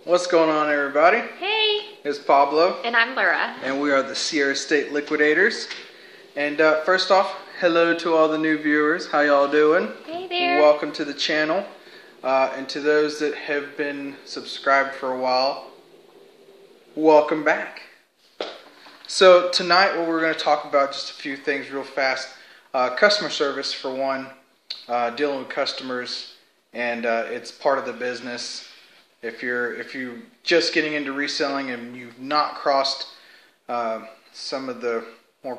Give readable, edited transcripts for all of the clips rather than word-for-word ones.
What's going on, everybody? Hey! It's Pablo. And I'm Laura. And we are the Sierra State Liquidators. And first off, hello to all the new viewers. How y'all doing? Hey there. Welcome to the channel. And to those that have been subscribed for a while, welcome back. So tonight what we're going to talk about, just a few things real fast. Customer service for one, dealing with customers, and it's part of the business. If you're just getting into reselling and you've not crossed some of the more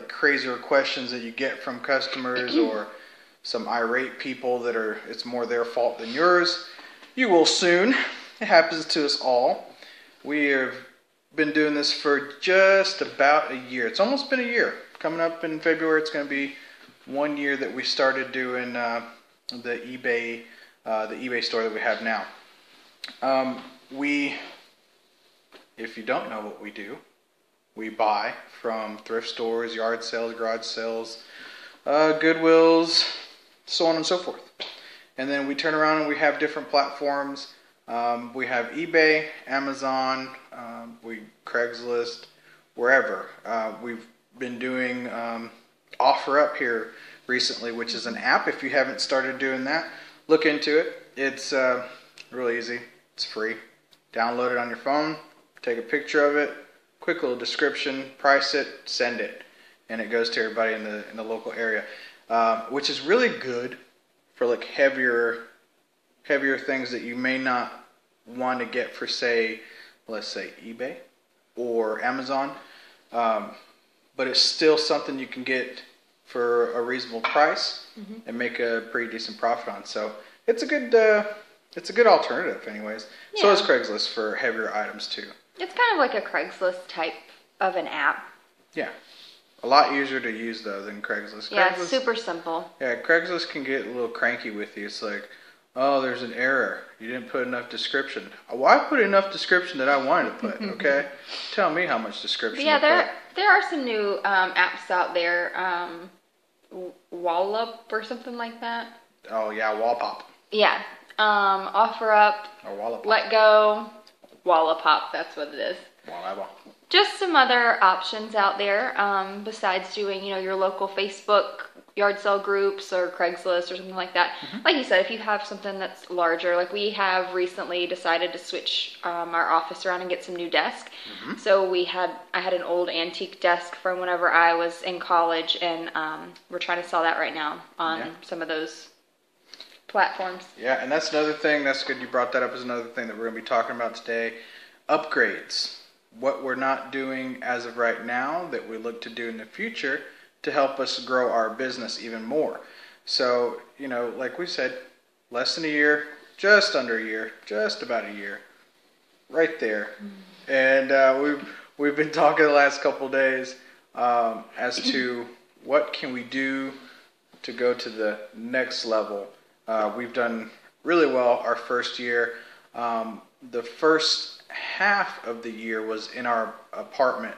crazier questions that you get from customers or some irate people that it's more their fault than yours, you will soon. It happens to us all. We have been doing this for just about a year. It's almost been a year. Coming up in February, it's going to be 1 year that we started doing the eBay store that we have now. If you don't know what we do, we buy from thrift stores, yard sales, garage sales, Goodwills, so on and so forth. And then we turn around and we have different platforms. We have eBay, Amazon, Craigslist, wherever. We've been doing OfferUp here recently, which is an app. If you haven't started doing that, look into it. It's really easy. It's free. Download it on your phone, take a picture of it, quick little description, price it, send it, and it goes to everybody in the local area, which is really good for like heavier things that you may not want to get for, say, let's say eBay or Amazon, but it's still something you can get for a reasonable price and make a pretty decent profit on. So it's a good alternative, anyways. Yeah. So is Craigslist for heavier items too. It's kind of like a Craigslist type of an app. Yeah. A lot easier to use, though, than Craigslist. Yeah, it's super simple. Yeah, Craigslist can get a little cranky with you. It's like, oh, there's an error. You didn't put enough description. Well, I put enough description that I wanted to put, okay? Tell me how much description yeah, there are some new apps out there. Wallop or something like that. Oh, yeah, Wallpop. Yeah. OfferUp. Or Wallapop. Letgo. Wallapop, that's what it is. Wallapop. Just some other options out there besides doing, your local Facebook yard sale groups or Craigslist or something like that. Like you said, if you have something that's larger, like we have recently decided to switch our office around and get some new desk. So I had an old antique desk from whenever I was in college, and we're trying to sell that right now on some of those platforms. Yeah, and that's another thing. That's good you brought that up. Is another thing that we're going to be talking about today. Upgrades. What we're not doing as of right now that we look to do in the future to help us grow our business even more. So, like we said, less than a year, just under a year, just about a year, right there. And we've been talking the last couple days as to what can we do to go to the next level. We've done really well our first year. The first half of the year was in our apartment,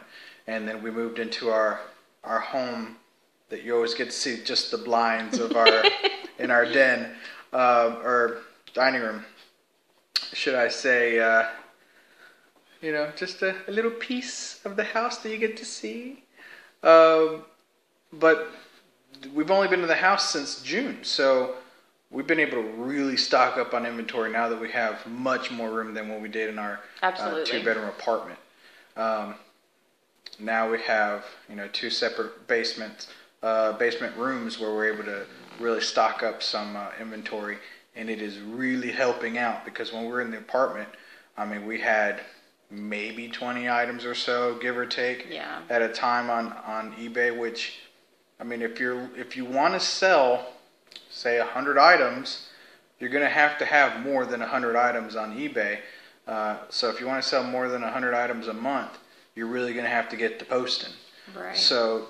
and then we moved into our home that you always get to see just the blinds of in our den, or dining room, should I say, just a little piece of the house that you get to see. But we've only been in the house since June, so we've been able to really stock up on inventory now that we have much more room than what we did in our 2-bedroom apartment. Now we have, 2 separate basement rooms where we're able to really stock up some inventory, and it is really helping out because when we were in the apartment, we had maybe 20 items or so, give or take, at a time on eBay, which, if you want to sell, say 100 items, you're going to have more than 100 items on eBay. So if you want to sell more than 100 items a month, you're really going to have to get to posting. Right. So,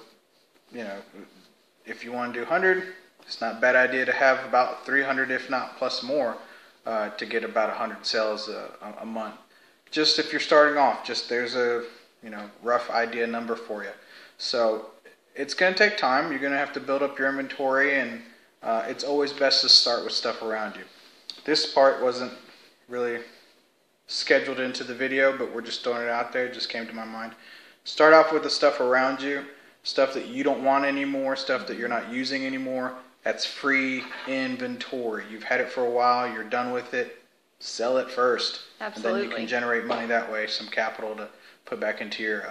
if you want to do 100, it's not a bad idea to have about 300, if not plus more, to get about 100 sales a month. Just if you're starting off, there's a rough idea number for you. So it's going to take time. You're going to have to build up your inventory, and it's always best to start with stuff around you. This part wasn't really scheduled into the video, but we're just throwing it out there. It just came to my mind. Start off with the stuff around you, stuff that you don't want anymore, stuff that you're not using anymore. That's free inventory. You've had it for a while. You're done with it. Sell it first. Absolutely. And then you can generate money that way, some capital to put back into your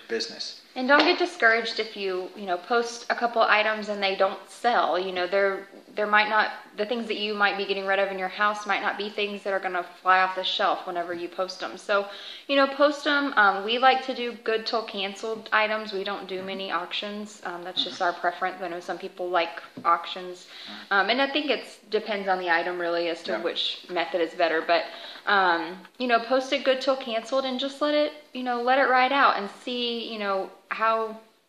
business. And don't get discouraged if you post a couple items and they don't sell. There might not, the things that you might be getting rid of in your house might not be things that are going to fly off the shelf whenever you post them. So, post them. We like to do good till canceled items. We don't do many auctions. That's just our preference. I know some people like auctions. And I think it depends on the item really as to which method is better. But, post it good till canceled and just let it ride out and see,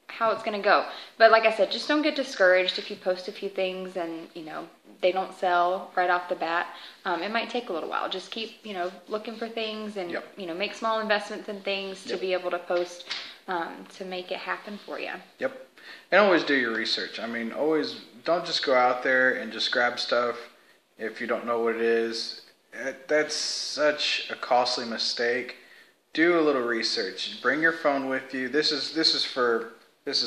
how it's going to go. But like I said, just don't get discouraged if you post a few things and, they don't sell right off the bat. It might take a little while. Just keep, looking for things and, make small investments in things to be able to post to make it happen for you. Yep. And always do your research. I mean, always don't just go out there and just grab stuff if you don't know what it is. That's such a costly mistake. Do a little research. Bring your phone with you. This is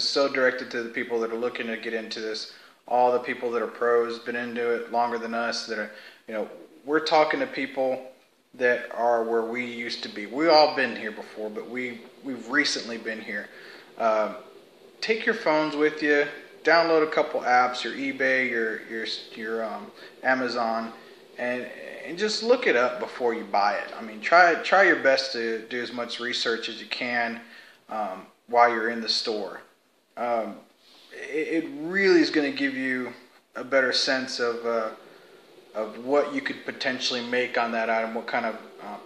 so directed to the people that are looking to get into this. All the people that are pros, been into it longer than us, that are, we're talking to people that are where we used to be. We've all been here before, but we've recently been here. Take your phones with you. Download a couple apps, your eBay, your Amazon, and just look it up before you buy it. I mean, try your best to do as much research as you can while you're in the store. It really is going to give you a better sense of what you could potentially make on that item, what kind of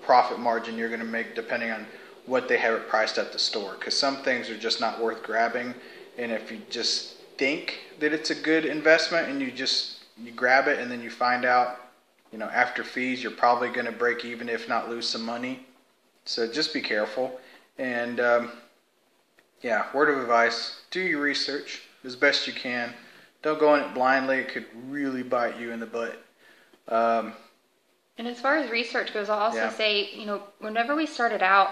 profit margin you're going to make depending on what they have it priced at the store. Because some things are just not worth grabbing, and if you just think that it's a good investment and you grab it and then you find out, after fees, you're probably going to break even, if not lose some money. So just be careful. And word of advice, do your research as best you can. Don't go in it blindly. It could really bite you in the butt. And as far as research goes, I'll also say, whenever we started out,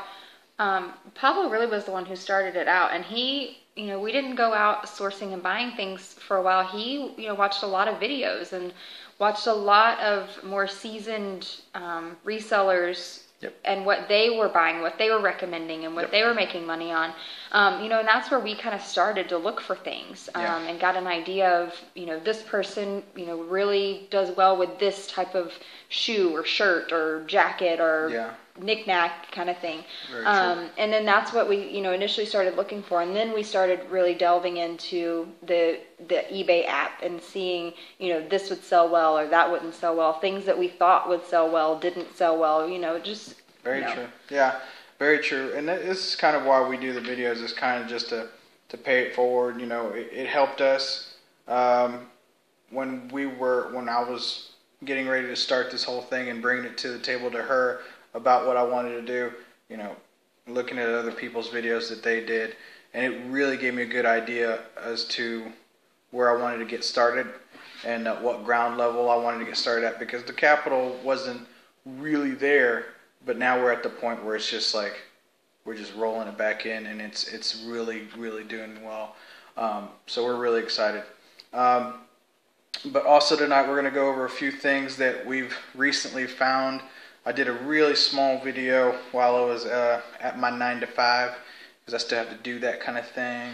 Pablo really was the one who started it out. And he, we didn't go out sourcing and buying things for a while. He, watched a lot of videos and watched a lot of more seasoned resellers and what they were buying, what they were recommending, and what they were making money on. And that's where we kind of started to look for things and got an idea of, this person, really does well with this type of shoe or shirt or jacket or knick-knack kind of thing. And then that's what we, initially started looking for. And then we started really delving into the eBay app and seeing, this would sell well or that wouldn't sell well. Things that we thought would sell well didn't sell well, just... Very true. Yeah, very true. And this is kind of why we do the videos, is kind of just to pay it forward. It helped us when I was getting ready to start this whole thing and bringing it to the table to her about what I wanted to do, looking at other people's videos that they did, and it really gave me a good idea as to where I wanted to get started and what ground level I wanted to get started at, because the capital wasn't really there, but now we're at the point where it's just like we're just rolling it back in, and it's really, really doing well. So we're really excited. But also tonight we're going to go over a few things that we've recently found. I did a really small video while I was at my 9 to 5, because I still have to do that kind of thing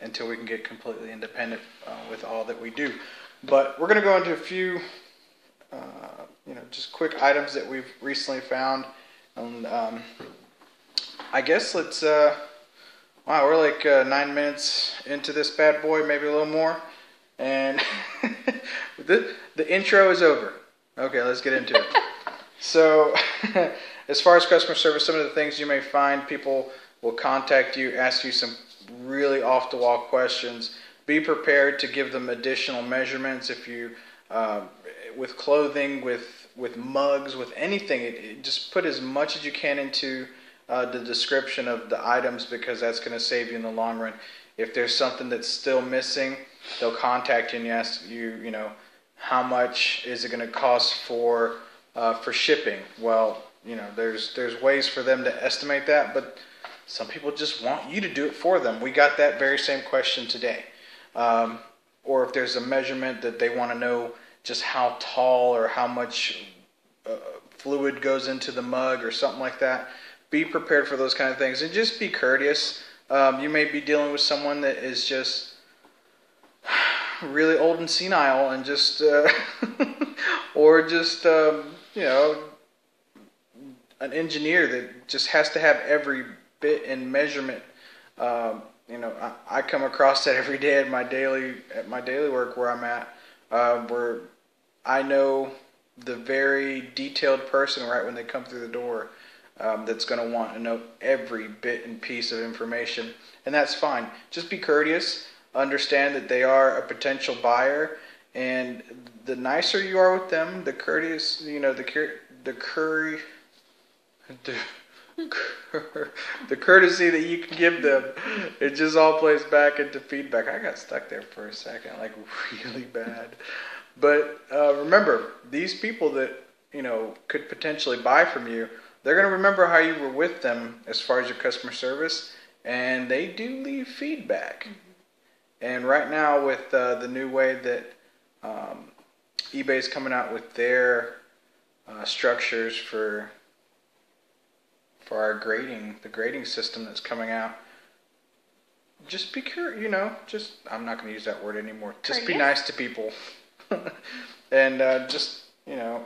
until we can get completely independent with all that we do. But we're going to go into a few just quick items that we've recently found. And I guess let's wow, we're like 9 minutes into this bad boy, maybe a little more, and the intro is over. Okay, let's get into it. So as far as customer service, some of the things you may find, people will contact you, ask you some really off the wall questions. Be prepared to give them additional measurements. If you with clothing, with mugs, with anything, just put as much as you can into the description of the items, because that's going to save you in the long run. If there's something that's still missing, they'll contact you and ask you, how much is it going to cost for for shipping. Well, there's ways for them to estimate that, but some people just want you to do it for them. We got that very same question today. Or if there's a measurement that they want to know just how tall or how much fluid goes into the mug or something like that. Be prepared for those kind of things and just be courteous. You may be dealing with someone that is just really old and senile and just, or just, an engineer that just has to have every bit in measurement. I come across that every day at my daily work where I'm at, where I know the very detailed person right when they come through the door, that's going to want to know every bit and piece of information, and that's fine. Just be courteous. Understand that they are a potential buyer, and the nicer you are with them, the courteous, the courtesy that you can give them, it just all plays back into feedback. I got stuck there for a second, like really bad. But remember, these people that could potentially buy from you, they're going to remember how you were with them as far as your customer service, and they do leave feedback. Mm-hmm. And right now, with the new way that eBay's coming out with their structures for our grading, the grading system that's coming out, just be curious, I'm not going to use that word anymore. Just be nice to people. And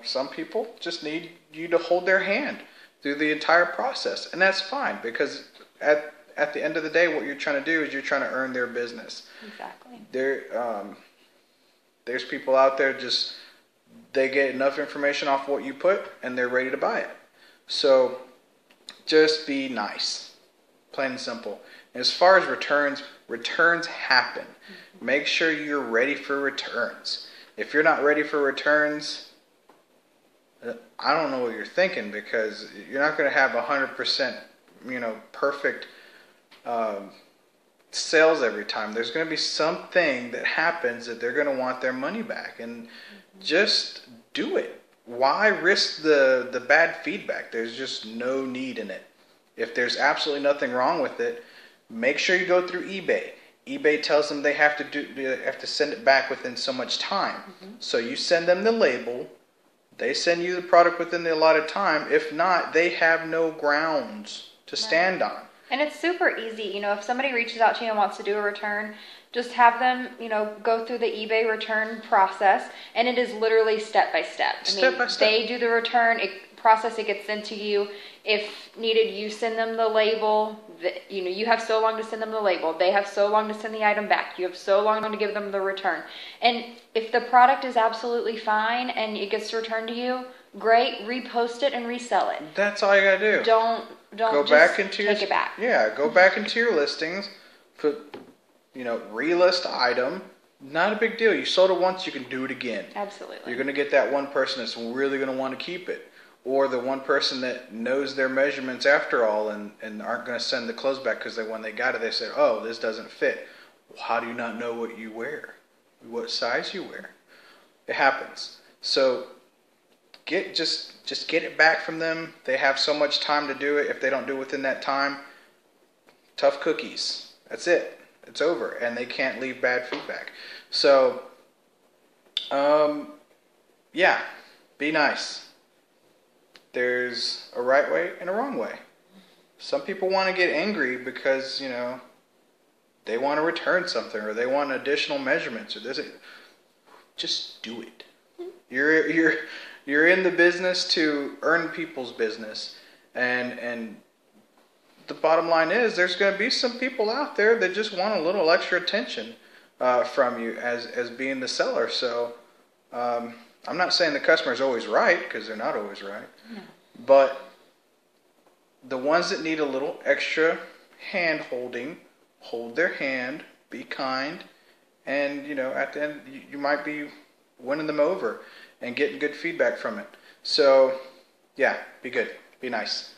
some people just need you to hold their hand through the entire process. And that's fine, because at the end of the day, what you're trying to do is you're trying to earn their business. Exactly. There's people out there they get enough information off what you put and they're ready to buy it. So just be nice, plain and simple. And as far as returns happen. Mm-hmm. Make sure you're ready for returns. If you're not ready for returns, I don't know what you're thinking, because you're not going to have 100%, perfect sales every time. There's going to be something that happens that they're going to want their money back, and just do it. Why risk the bad feedback? There's just no need in it. If there's absolutely nothing wrong with it, make sure you go through eBay. eBay tells them they have to send it back within so much time. Mm-hmm. So you send them the label. They send you the product within the allotted time. If not, they have no grounds to stand on. And it's super easy. If somebody reaches out to you and wants to do a return, just have them, go through the eBay return process. And it is literally step by step. Step by step. They do the return process. It gets sent to you. If needed, you send them the label. You have so long to send them the label. They have so long to send the item back. You have so long to give them the return. And if the product is absolutely fine and it gets returned to you, great. Repost it and resell it. That's all you gotta do. Don't go just back into take it back. Yeah, go back into your listings. Put relist item. Not a big deal. You sold it once, you can do it again. Absolutely. You're gonna get that one person that's really gonna want to keep it. Or the one person that knows their measurements after all and aren't going to send the clothes back because when they got it, they said, oh, this doesn't fit. Well, how do you not know what you wear? What size you wear? It happens. So just get it back from them. They have so much time to do it. If they don't do it within that time, tough cookies. That's it. It's over. And they can't leave bad feedback. So, yeah, be nice. There's a right way and a wrong way. Some people want to get angry because, they want to return something or they want additional measurements or this. Just do it. You're in the business to earn people's business, and the bottom line is there's going to be some people out there that just want a little extra attention from you as being the seller. So I'm not saying the customer is always right, because they're not always right. No. But the ones that need a little extra hand holding, hold their hand, be kind, and at the end you might be winning them over and getting good feedback from it. So yeah, be good, be nice.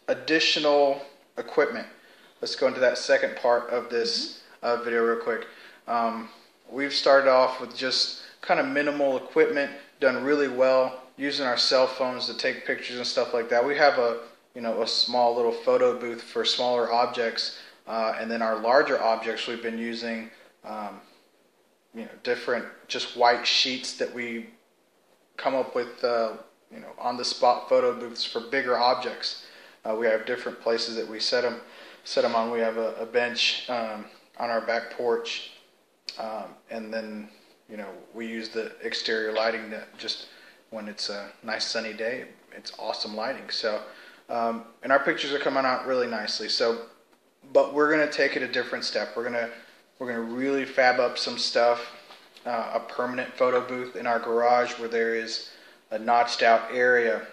Additional equipment. Let's go into that second part of this video real quick. We've started off with just kind of minimal equipment, done really well using our cell phones to take pictures and stuff like that. We have a small little photo booth for smaller objects, and then our larger objects we've been using different just white sheets that we come up with on the spot photo booths for bigger objects. We have different places that we set them on. We have a bench on our back porch, and then we use the exterior lighting that just when it's a nice sunny day, it's awesome lighting. So and our pictures are coming out really nicely. So but we're going to take it a different step. We're going to really fab up some stuff, a permanent photo booth in our garage where there is a notched out area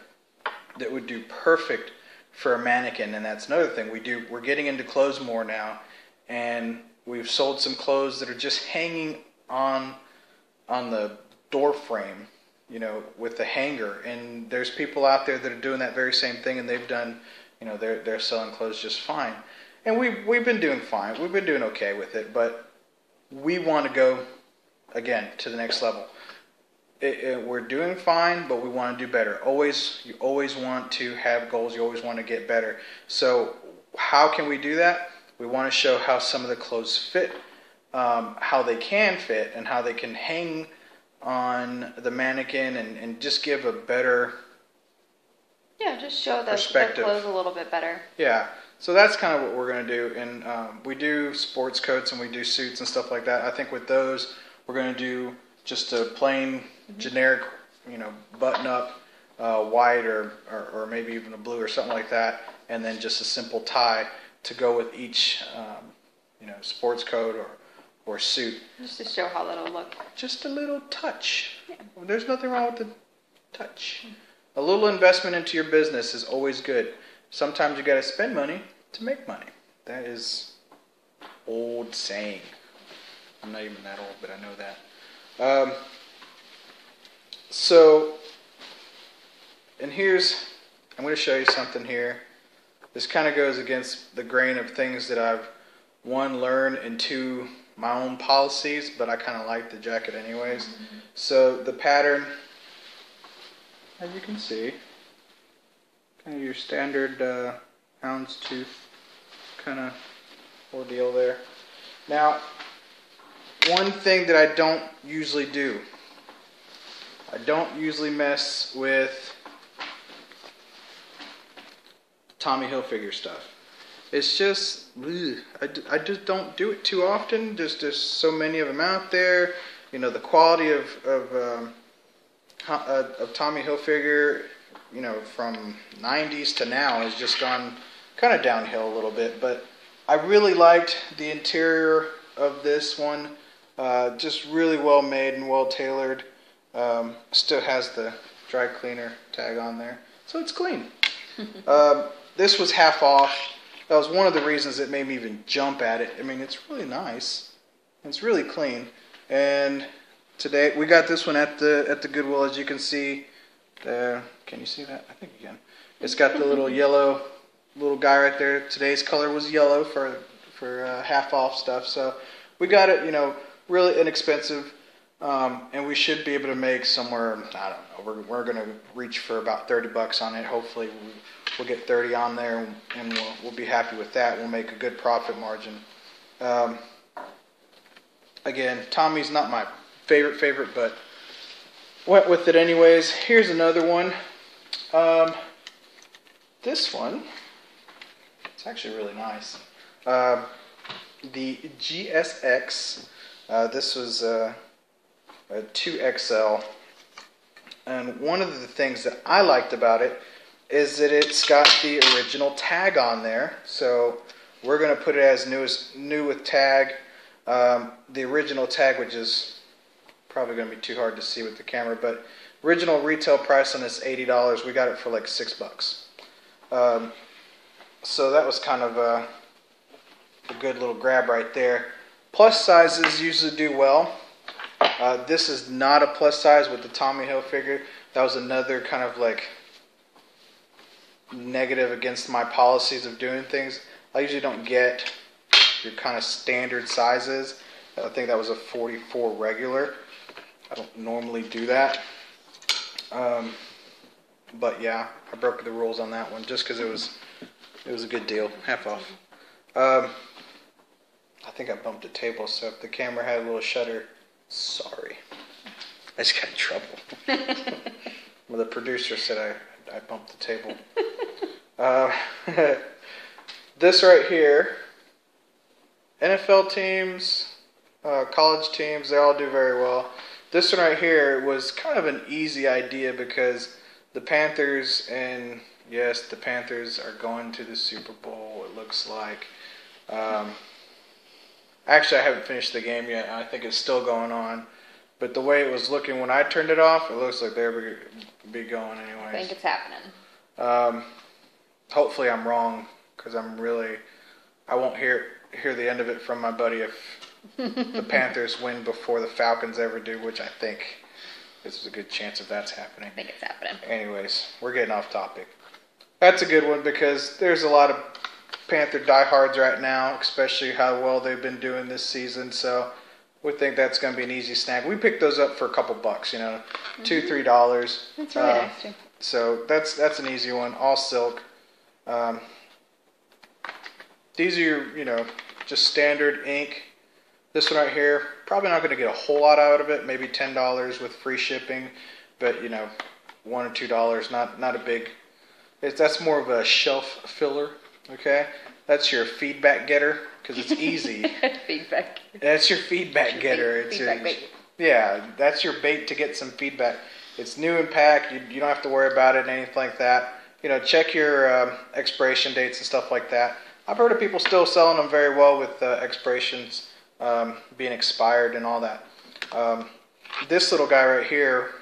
that would do perfect for a mannequin. And that's another thing we're getting into clothes more now, and we've sold some clothes that are just hanging on the door frame, with the hanger. And there's people out there that are doing that very same thing, and they've done, they're selling clothes just fine. And we've been doing fine. We've been doing okay with it, but we want to go again to the next level. We're doing fine, but we want to do better. You always want to have goals. You always want to get better. So how can we do that? We want to show how some of the clothes fit, how they can fit, and how they can hang on the mannequin, and just give a better just show the perspective. clothes a little bit better. Yeah. So that's kind of what we're going to do. And we do sports coats and we do suits and stuff like that. I think with those, we're going to do just a plain, generic, button-up white or maybe even a blue or something like that. And then just a simple tie to go with each, sports coat or suit. Just to show how that'll look. Just a little touch. Yeah. There's nothing wrong with the touch. A little investment into your business is always good. Sometimes you got to spend money to make money. That is old saying. I'm not even that old, but I know that. And I'm going to show you something here. This kind of goes against the grain of things that I've, one, learned, and two, my own policies, but I kind of like the jacket anyways. Mm-hmm. So the pattern, as you can see, kind of your standard houndstooth kind of ordeal there. Now, one thing that I don't usually do, I don't usually mess with Tommy Hilfiger stuff. It's just, I just don't do it too often. There's so many of them out there. The quality of Tommy Hilfiger, from 90s to now has just gone kind of downhill a little bit. But I really liked the interior of this one. Just really well made and well tailored. Still has the dry cleaner tag on there, so it's clean. This was half off. That was one of the reasons that made me even jump at it. I mean, it's really nice. It's really clean. And today we got this one at the Goodwill, as you can see. There, can you see that? I think you can. It's got the little yellow little guy right there. Today's color was yellow for half off stuff. So we got it, really inexpensive, and we should be able to make somewhere, I don't know, we're going to reach for about $30 on it. Hopefully we'll get 30 on there, and we'll be happy with that. We'll make a good profit margin. Again, Tommy's not my favorite, but went with it anyways. Here's another one. This one, it's actually really nice. The GSX, this was a 2XL, and one of the things that I liked about it is that it's got the original tag on there. So we're going to put it as new with tag. The original tag, which is probably going to be too hard to see with the camera, but original retail price on this $80. We got it for like $6. So that was kind of a good little grab right there. Plus sizes usually do well. This is not a plus size with the Tommy Hilfiger. That was another kind of like negative against my policies of doing things. I usually don't get your kind of standard sizes. I think that was a 44 regular. I don't normally do that. But yeah, I broke the rules on that one just because it was a good deal, half off. I think I bumped the table, so if the camera had a little shutter, sorry. I just got in trouble. Well, the producer said I bumped the table. This right here, NFL teams, college teams, they all do very well. This one right here was kind of an easy idea because the Panthers, and yes, the Panthers are going to the Super Bowl, it looks like. Actually, I haven't finished the game yet. I think it's still going on. But the way it was looking when I turned it off, it looks like they'll be going anyways. I think it's happening. Hopefully I'm wrong, because I won't hear the end of it from my buddy if the Panthers win before the Falcons ever do, which I think there's a good chance of that's happening. I think it's happening. Anyways, we're getting off topic. That's a good one because there's a lot of Panther diehards right now, especially how well they've been doing this season. So we think that's going to be an easy snag. We picked those up for a couple bucks, $2, $3. That's really nice too. So that's an easy one. All silk. These are just standard ink. This one right here, probably not going to get a whole lot out of it. Maybe $10 with free shipping, but $1 or $2, not a big. That's more of a shelf filler. Okay, that's your feedback getter because it's easy. Feedback. That's your feedback getter. It's feedback bait. Yeah, that's your bait to get some feedback. It's new in pack. You don't have to worry about it, anything like that. Check your expiration dates and stuff like that. I've heard of people still selling them very well with expirations being expired and all that. This little guy right here.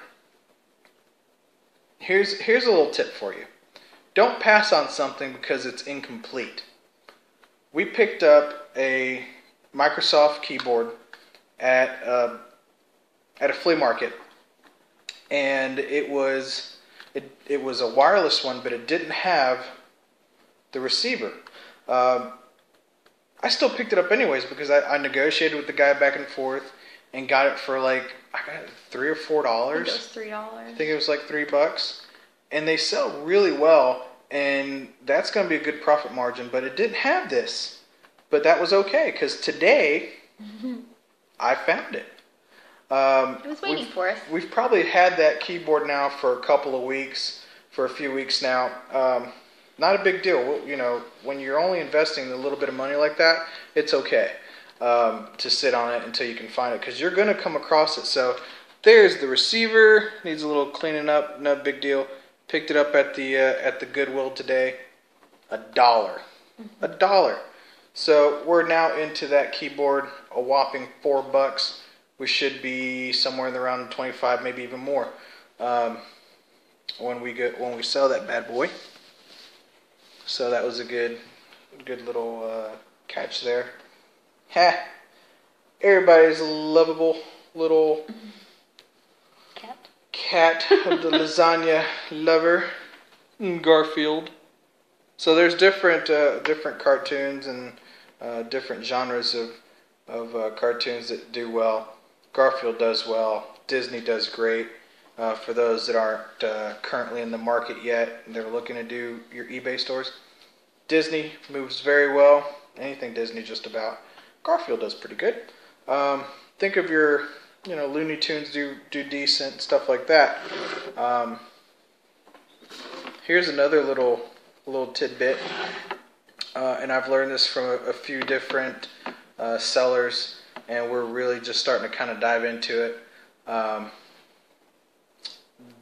Here's a little tip for you. Don't pass on something because it's incomplete. We picked up a Microsoft keyboard at a flea market, and it was a wireless one, but it didn't have the receiver. I still picked it up anyways because I negotiated with the guy back and forth and got it for like I got it $3 or $4. I think it was $3. I think it was like $3. And they sell really well, and that's going to be a good profit margin. But it didn't have this. But that was okay, because today I found it. It was waiting for us. We've probably had that keyboard now for a couple of weeks, for a few weeks now. Not a big deal. When you're only investing a little bit of money like that, it's okay to sit on it until you can find it, because you're going to come across it. So there's the receiver. Needs a little cleaning up. No big deal. Picked it up at the Goodwill today. $1. $1. So we're now into that keyboard, a whopping $4. We should be somewhere in the round of 25, maybe even more, when we sell that bad boy. So that was a good little catch there. Ha! Everybody's a lovable little cat of the lasagna lover, Garfield. So there's different cartoons and different genres of cartoons that do well. Garfield does well. Disney does great. For those that aren't currently in the market yet, they're looking to do your eBay stores. Disney moves very well. Anything Disney just about. Garfield does pretty good. Think of your Looney Tunes do decent, stuff like that. Here's another little tidbit, and I've learned this from a few different sellers, and we're really just starting to kind of dive into it.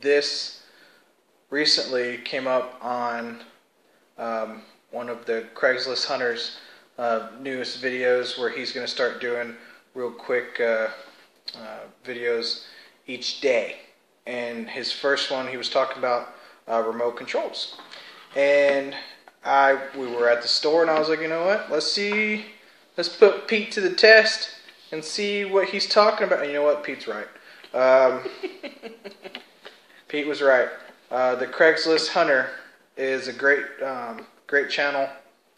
This recently came up on one of the Craigslist Hunters' newest videos, where he's going to start doing real quick videos each day. And his first one, he was talking about remote controls. And we were at the store, and I was like, you know what? Let's put Pete to the test and see what he's talking about. And you know what? Pete's right. Pete was right. The Craigslist Hunter is a great channel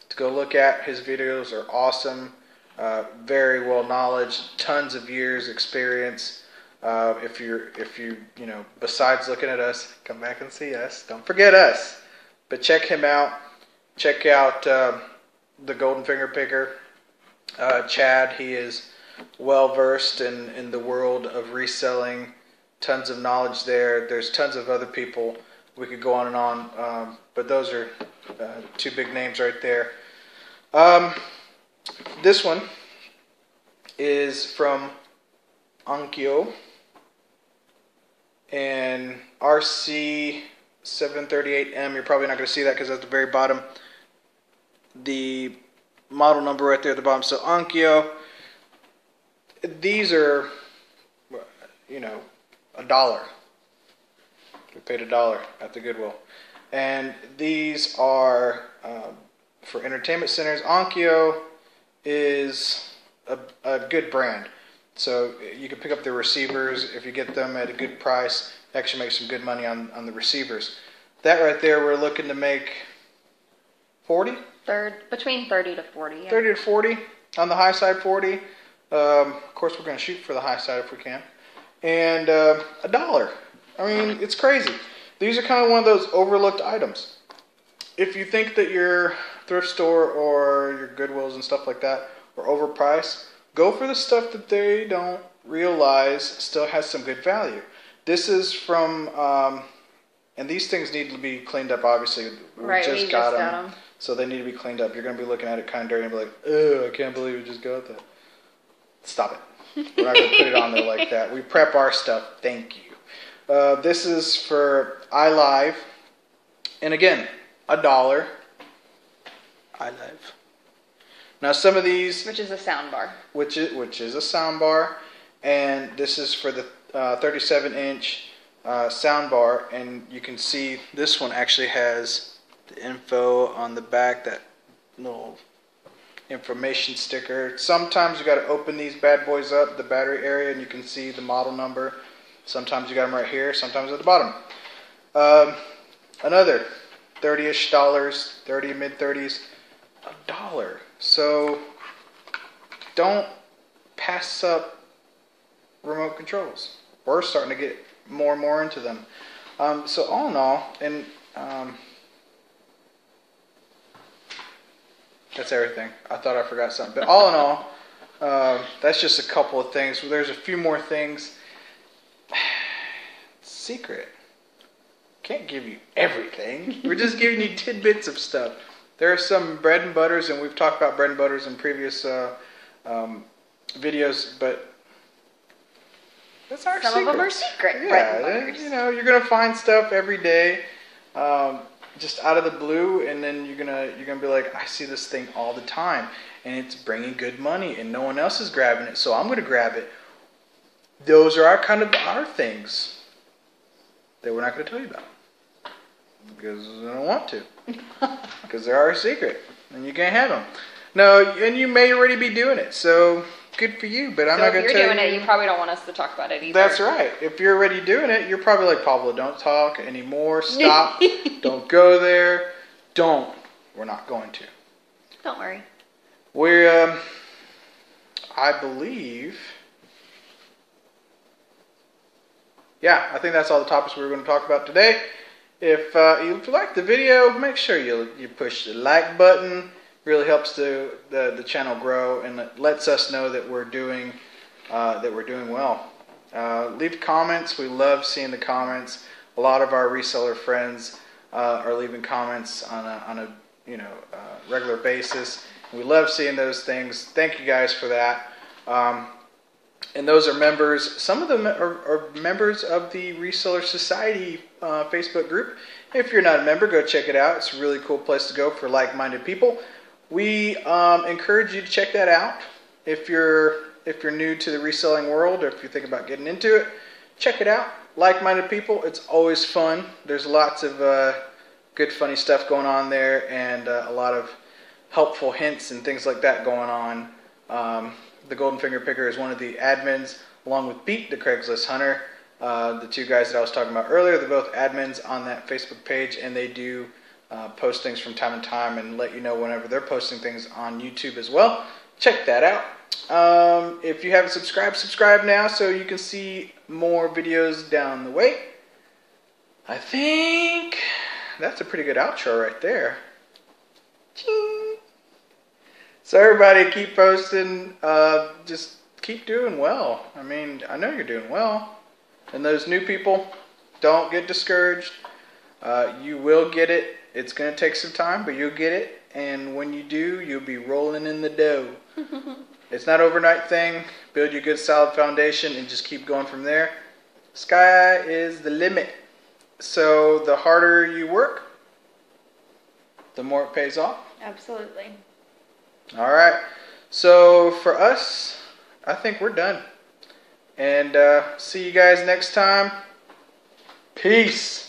to go look at. His videos are awesome. Very well knowledge, tons of years experience. If you besides looking at us, come back and see us. Don't forget us. But check him out. Check out the Golden Finger Picker. Chad, he is well versed in the world of reselling. Tons of knowledge there. There's tons of other people. We could go on and on, but those are two big names right there. This one is from Onkyo and RC738M. You're probably not going to see that because at the very bottom, the model number right there at the bottom. So Onkyo, these are, $1. We paid $1 at the Goodwill. And these are for entertainment centers. Onkyo is a good brand. So you can pick up the receivers if you get them at a good price. Actually make some good money on the receivers. That right there, we're looking to make 40? Between 30 to 40. Yeah. 30 to 40. On the high side, 40. Of course, we're going to shoot for the high side if we can. And $1. I mean, it's crazy. These are kind of one of those overlooked items. If you think that your thrift store or your Goodwills and stuff like that are overpriced, go for the stuff that they don't realize still has some good value. This is from, and these things need to be cleaned up, obviously. We just got them. So they need to be cleaned up. You're going to be looking at it kind of dirty and be like, ugh, I can't believe we just got that. Stop it. We're not going to put it on there like that. We prep our stuff. Thank you. This is for iLive. And again, $1. iLive. Now some of these... Which is a sound bar. Which is a sound bar. And this is for the 37-inch sound bar. And you can see this one actually has the info on the back, that little information sticker. Sometimes you got to open these bad boys up, the battery area, and you can see the model number. Sometimes you got them right here, sometimes at the bottom. Another $30-ish, 30, mid-30s, $1. So don't pass up remote controls. We're starting to get more and more into them. So all in all, and that's everything. I thought I forgot something. But all in all, that's just a couple of things. There's a few more things. Secret. Can't give you everything. We're just giving you tidbits of stuff. There are some bread and butters, and we've talked about bread and butters in previous videos, but that's our secret. Some of them are secret bread and butters. You're gonna find stuff every day. Just out of the blue, and then you're gonna be like, I see this thing all the time, and it's bringing good money, and no one else is grabbing it, so I'm gonna grab it. Those are our things that we're not gonna tell you about because I don't want to, because they're our secret, and you can't have them. No, and you may already be doing it, so good for you. But I'm not gonna tell you. If you're doing it, you probably don't want us to talk about it either. That's right. If you're already doing it, you're probably like, Pablo, don't talk anymore. Stop. Don't go there. Don't. We're not going to. Don't worry. We're, I believe. Yeah, I think that's all the topics we were going to talk about today. If you like the video, make sure you push the like button. Really helps the channel grow, and it lets us know that we're doing well. Leave comments. We love seeing the comments. A lot of our reseller friends are leaving comments on a regular basis. We love seeing those things. Thank you guys for that. And those are members. Some of them are members of the Reseller Society Facebook group. If you're not a member, go check it out. It's a really cool place to go for like-minded people. We encourage you to check that out. If you're new to the reselling world, or if you think about getting into it, check it out. Like-minded people, it's always fun. There's lots of good, funny stuff going on there, and a lot of helpful hints and things like that going on. The Golden Finger Picker is one of the admins, along with Pete, the Craigslist Hunter. The two guys that I was talking about earlier, they're both admins on that Facebook page, and they do post things from time to time and let you know whenever they're posting things on YouTube as well. Check that out. If you haven't subscribed, subscribe now so you can see more videos down the way. I think that's a pretty good outro right there. Ching. So everybody keep posting. Just keep doing well. I mean, I know you're doing well. And those new people, don't get discouraged. You will get it. It's going to take some time, but you'll get it. And when you do, you'll be rolling in the dough. It's not an overnight thing. Build your good solid foundation and just keep going from there. Sky is the limit. So the harder you work, the more it pays off. Absolutely. All right. So for us, I think we're done. And see you guys next time. Peace.